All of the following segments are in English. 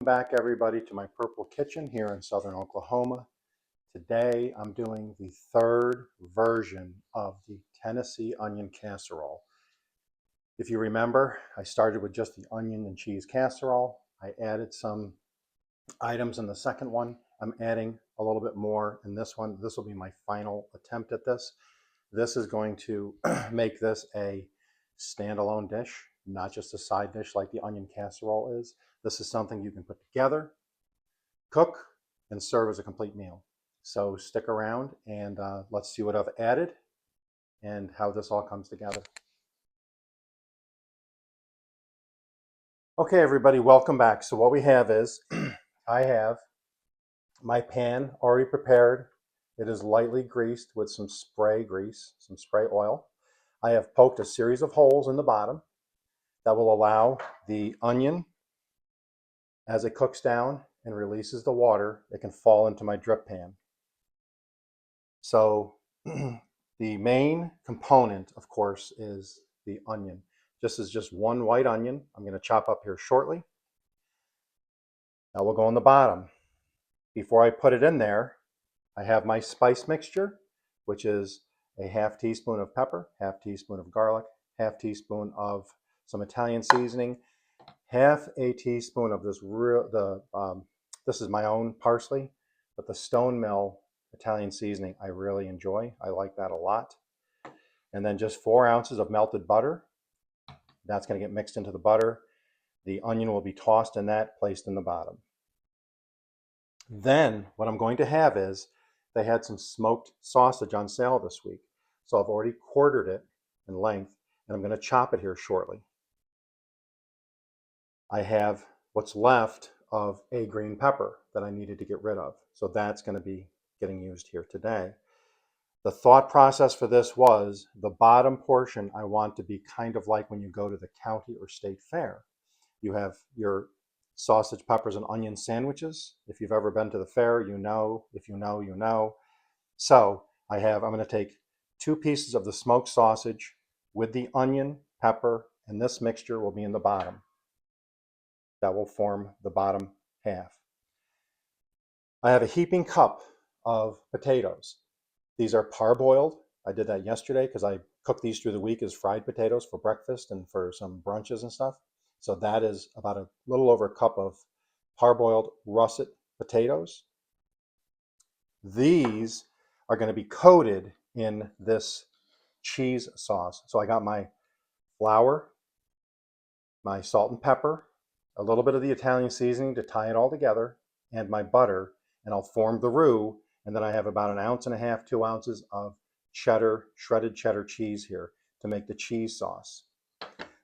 Welcome back everybody to my purple kitchen here in southern Oklahoma. Today I'm doing the third version of the Tennessee Onion Casserole. If you remember, I started with just the onion and cheese casserole. I added some items in the second one. I'm adding a little bit more in this one. This will be my final attempt at this. This is going to make this a standalone dish, not just a side dish like the onion casserole is. This is something you can put together, cook, and serve as a complete meal. So stick around and let's see what I've added and how this all comes together. Okay, everybody, welcome back. So what we have is I have my pan already prepared. It is lightly greased with some spray grease, some spray oil. I have poked a series of holes in the bottom that will allow the onion, as it cooks down and releases the water, it can fall into my drip pan. So the main component, of course, is the onion. This is just one white onion. I'm going to chop up here shortly. That will go on the bottom. Before I put it in there, I have my spice mixture, which is a half teaspoon of pepper, half teaspoon of garlic, half teaspoon of some Italian seasoning, half a teaspoon of this this is my own parsley, but the Stone Mill Italian seasoning I really enjoy. I like that a lot. And then just 4 ounces of melted butter. That's going to get mixed into the butter. The onion will be tossed in that, placed in the bottom. Then what I'm going to have is, they had some smoked sausage on sale this week. So I've already quartered it in length, and I'm going to chop it here shortly. I have what's left of a green pepper that I needed to get rid of. So that's going to be getting used here today. The thought process for this was, the bottom portion I want to be kind of like when you go to the county or state fair. You have your sausage, peppers, and onion sandwiches. If you've ever been to the fair, you know. If you know, you know. So I'm going to take 2 pieces of the smoked sausage with the onion, pepper, and this mixture will be in the bottom. That will form the bottom half. I have a heaping cup of potatoes. These are parboiled. I did that yesterday because I cook these through the week as fried potatoes for breakfast and for some brunches and stuff. So that is about a little over a cup of parboiled russet potatoes. These are going to be coated in this cheese sauce. So I got my flour, my salt and pepper, a little bit of the Italian seasoning to tie it all together, and my butter, and I'll form the roux. And then I have about 1.5 ounces, 2 ounces of cheddar, shredded cheddar cheese here to make the cheese sauce.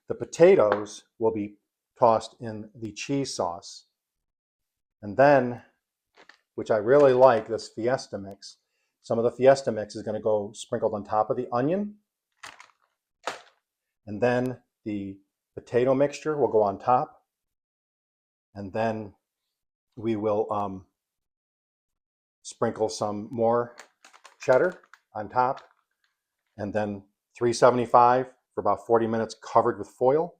The potatoes will be tossed in the cheese sauce. And then, which I really like, this Fiesta mix. Some of the Fiesta mix is going to go sprinkled on top of the onion. And then the potato mixture will go on top. And then we will sprinkle some more cheddar on top. And then 375 for about 40 minutes covered with foil.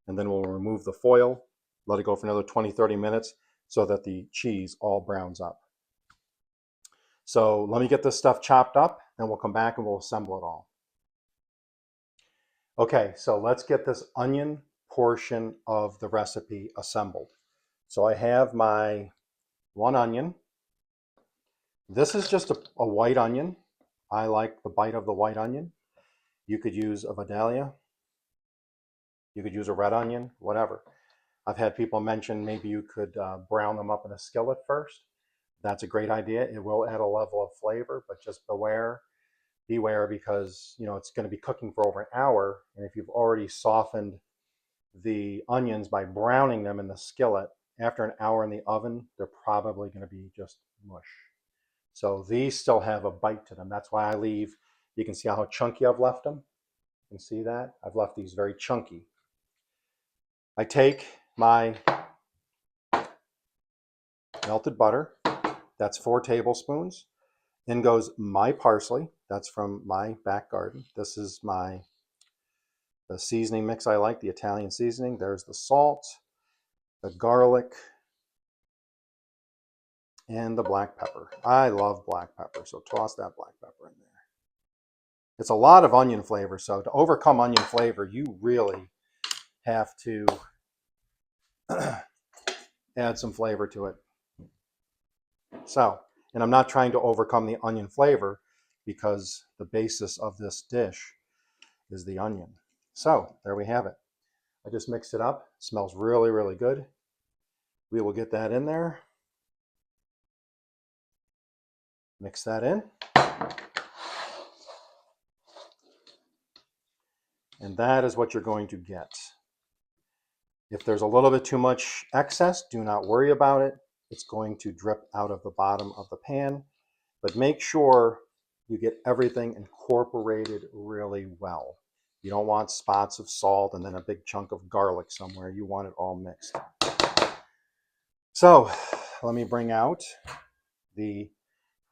And then we'll remove the foil, let it go for another 20-30 minutes so that the cheese all browns up. So let me get this stuff chopped up, and we'll come back and we'll assemble it all. Okay, so let's get this onion portion of the recipe assembled. So I have my 1 onion. This is just a white onion. I like the bite of the white onion. You could use a Vidalia. You could use a red onion, whatever. I've had people mention maybe you could brown them up in a skillet first. That's a great idea. It will add a level of flavor, but just beware because it's going to be cooking for over an hour. And if you've already softened the onions by browning them in the skillet, after an hour in the oven, they're probably going to be just mush. So these still have a bite to them. That's why I leave. You can see how chunky I've left them. You can see that? I've left these very chunky. I take my melted butter. That's 4 tablespoons. In goes my parsley. That's from my back garden. This is the seasoning mix I like, the Italian seasoning. There's the salt, the garlic, and the black pepper. I love black pepper, so toss that black pepper in there. It's a lot of onion flavor, so to overcome onion flavor, you really have to add some flavor to it. So, and I'm not trying to overcome the onion flavor because the basis of this dish is the onion. So there we have it. I just mixed it up. It smells really, really good. We will get that in there. Mix that in. And that is what you're going to get. If there's a little bit too much excess, do not worry about it. It's going to drip out of the bottom of the pan, but make sure you get everything incorporated really well. You don't want spots of salt and then a big chunk of garlic somewhere. You want it all mixed. So let me bring out the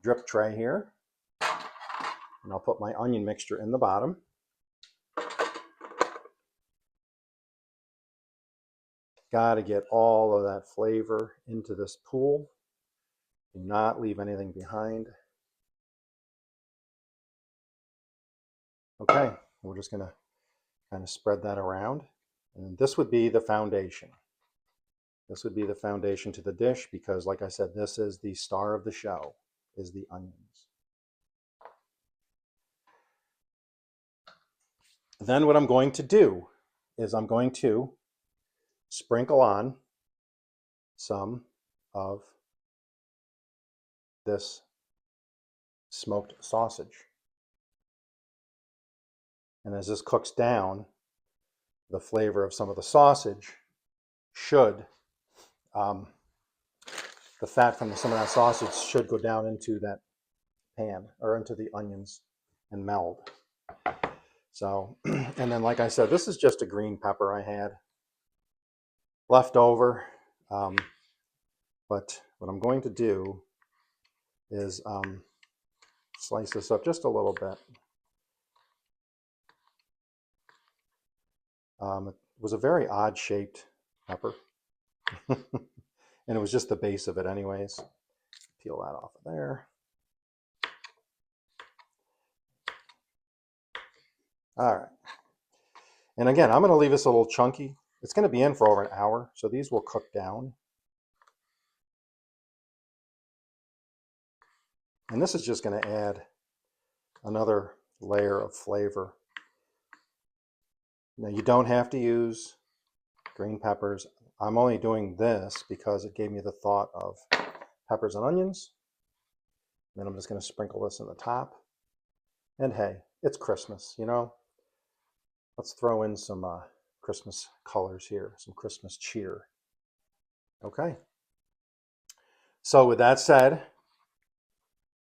drip tray here, and I'll put my onion mixture in the bottom. Got to get all of that flavor into this pool. Do not leave anything behind. Okay, we're just going to kind of spread that around. And this would be the foundation. This would be the foundation to the dish because, like I said, this is the star of the show, is the onions. Then what I'm going to do is I'm going to sprinkle on some of this smoked sausage. And as this cooks down, the flavor of some of the sausage should, the fat from some of that sausage should go down into that pan or into the onions and meld. So, and then like I said, this is just a green pepper I had left over. But what I'm going to do is slice this up just a little bit. It was a very odd shaped pepper. And it was just the base of it anyways. Peel that off of there. All right. And again, I'm going to leave this a little chunky. It's going to be in for over an hour, so these will cook down. And this is just going to add another layer of flavor. Now, you don't have to use green peppers. I'm only doing this because it gave me the thought of peppers and onions. And then I'm just going to sprinkle this in the top. And hey, it's Christmas, you know? Let's throw in some Christmas colors here, some Christmas cheer. Okay. So with that said,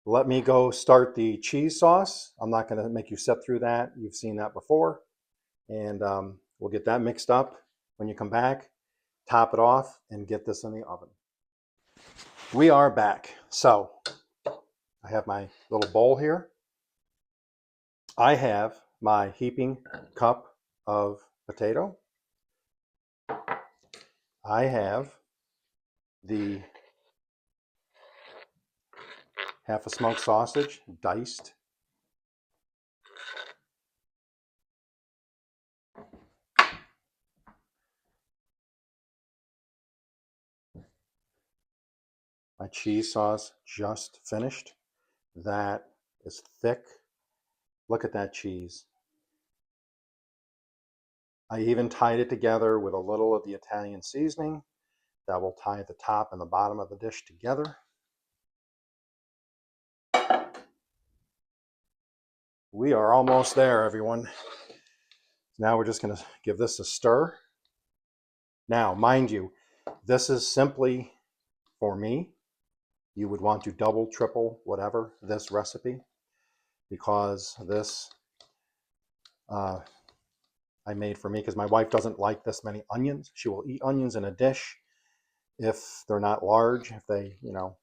let me go start the cheese sauce. I'm not going to make you sit through that. You've seen that before. And we'll get that mixed up when you come back, top it off, and get this in the oven. We are back. So I have my little bowl here. I have my heaping cup of potato. I have the half a smoked sausage, diced. My cheese sauce just finished. That is thick. Look at that cheese. I even tied it together with a little of the Italian seasoning. That will tie the top and the bottom of the dish together. We are almost there, everyone. Now we're just going to give this a stir. Now, mind you, this is simply for me. You would want to double, triple, whatever, this recipe, because this I made for me because my wife doesn't like this many onions. She will eat onions in a dish if they're not large, if they, you know,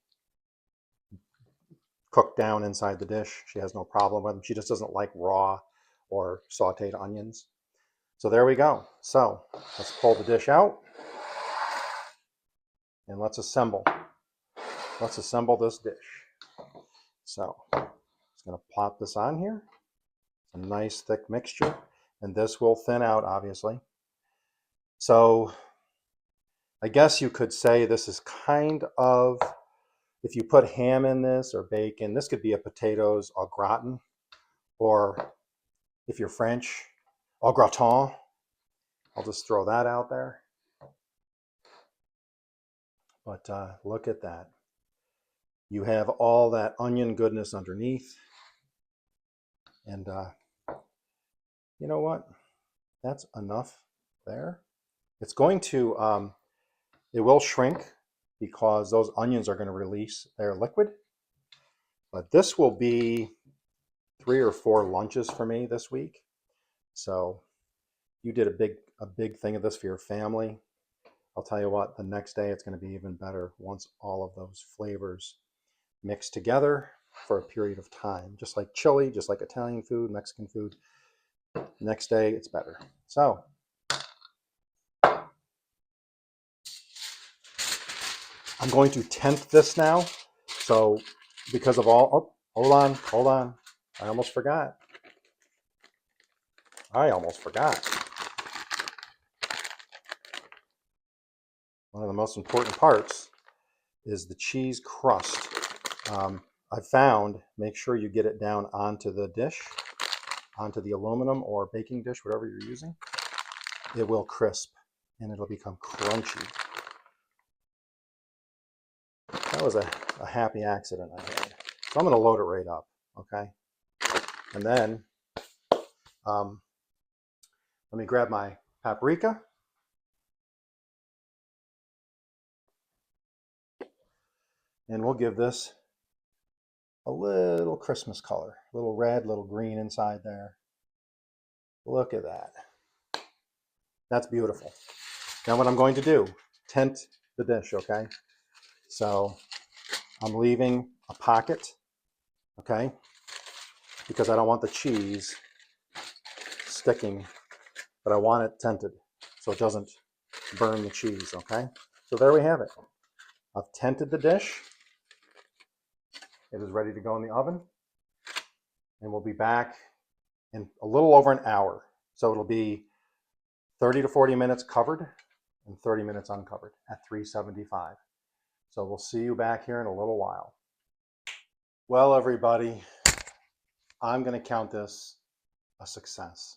cook down inside the dish. She has no problem with them. She just doesn't like raw or sauteed onions. So there we go. So let's pull the dish out and let's assemble. let's assemble this dish. So I'm just going to plop this on here. It's a nice thick mixture, and this will thin out, obviously. So I guess you could say this is kind of, if you put ham in this or bacon, this could be a potatoes au gratin, or if you're French, au gratin. I'll just throw that out there. But look at that. You have all that onion goodness underneath. And you know what? That's enough there. It's going to, it will shrink because those onions are going to release their liquid. But this will be 3 or 4 lunches for me this week. So you did a big thing of this for your family. I'll tell you what, the next day it's going to be even better once all of those flavors mix together for a period of time. Just like chili, just like Italian food, Mexican food. Next day it's better. So I'm going to tent this now. So because of all, oh, hold on. I almost forgot. One of the most important parts is the cheese crust. I found, make sure you get it down onto the dish, onto the aluminum or baking dish, whatever you're using. It will crisp and it'll become crunchy. That was a happy accident I had. So I'm going to load it right up, okay? And then let me grab my paprika. And we'll give this a little Christmas color. A little red, little green inside there. Look at that. That's beautiful. Now what I'm going to do, tent the dish, okay? So I'm leaving a pocket, okay? Because I don't want the cheese sticking, but I want it tented so it doesn't burn the cheese, okay? So there we have it. I've tented the dish. It is ready to go in the oven. And we'll be back in a little over an hour. So it'll be 30 to 40 minutes covered and 30 minutes uncovered at 375. So we'll see you back here in a little while. Well, everybody, I'm going to count this a success.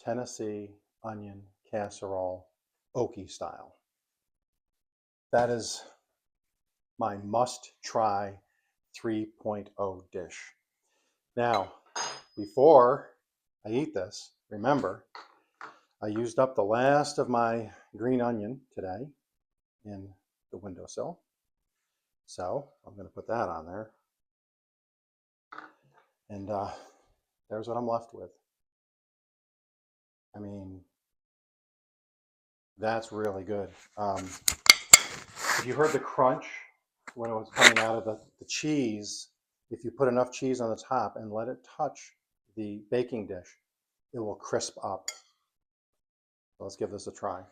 Tennessee Onion Casserole, Okie style. That is my must-try 3.0 dish. Now, before I eat this, remember, I used up the last of my green onion today in the windowsill. So I'm going to put that on there. And there's what I'm left with. I mean, that's really good. If you heard the crunch when it was coming out of the cheese, if you put enough cheese on the top and let it touch the baking dish, it will crisp up. So let's give this a try.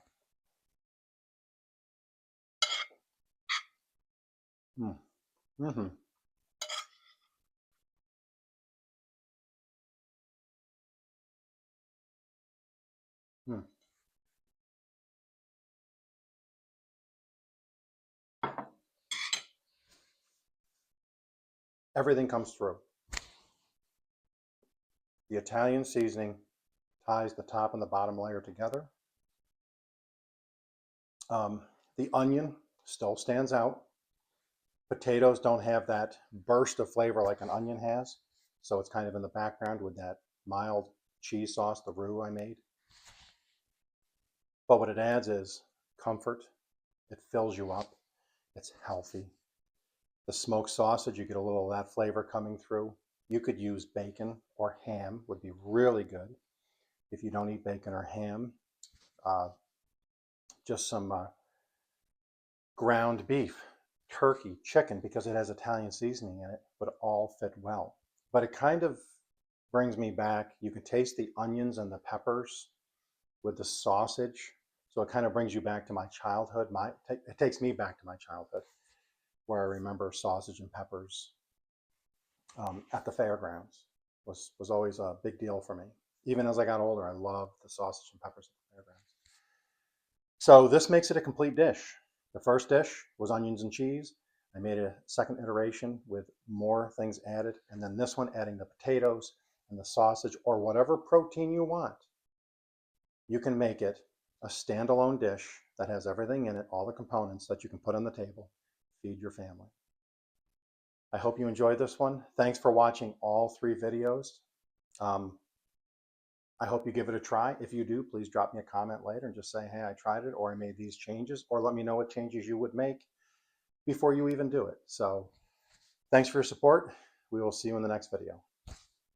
Mm-hmm. Mm. Everything comes through. The Italian seasoning ties the top and the bottom layer together. The onion still stands out. Potatoes don't have that burst of flavor like an onion has, so it's kind of in the background with that mild cheese sauce, the roux I made. But what it adds is comfort. It fills you up. It's healthy. The smoked sausage, you get a little of that flavor coming through. You could use bacon or ham, would be really good. If you don't eat bacon or ham, just some ground beef, turkey, chicken, because it has Italian seasoning in it, would all fit well. But it kind of brings me back. You can taste the onions and the peppers with the sausage. So it kind of brings you back to my childhood. It takes me back to my childhood where I remember sausage and peppers at the fairgrounds was always a big deal for me. Even as I got older, I loved the sausage and peppers at the fairgrounds. So this makes it a complete dish. The first dish was onions and cheese. I made a second iteration with more things added, and then this one adding the potatoes and the sausage or whatever protein you want. You can make it a standalone dish that has everything in it, all the components that you can put on the table, feed your family. I hope you enjoyed this one. Thanks for watching all 3 videos. I hope you give it a try. If you do, please drop me a comment later and just say, hey, I tried it, or I made these changes, or let me know what changes you would make before you even do it. So thanks for your support. We will see you in the next video.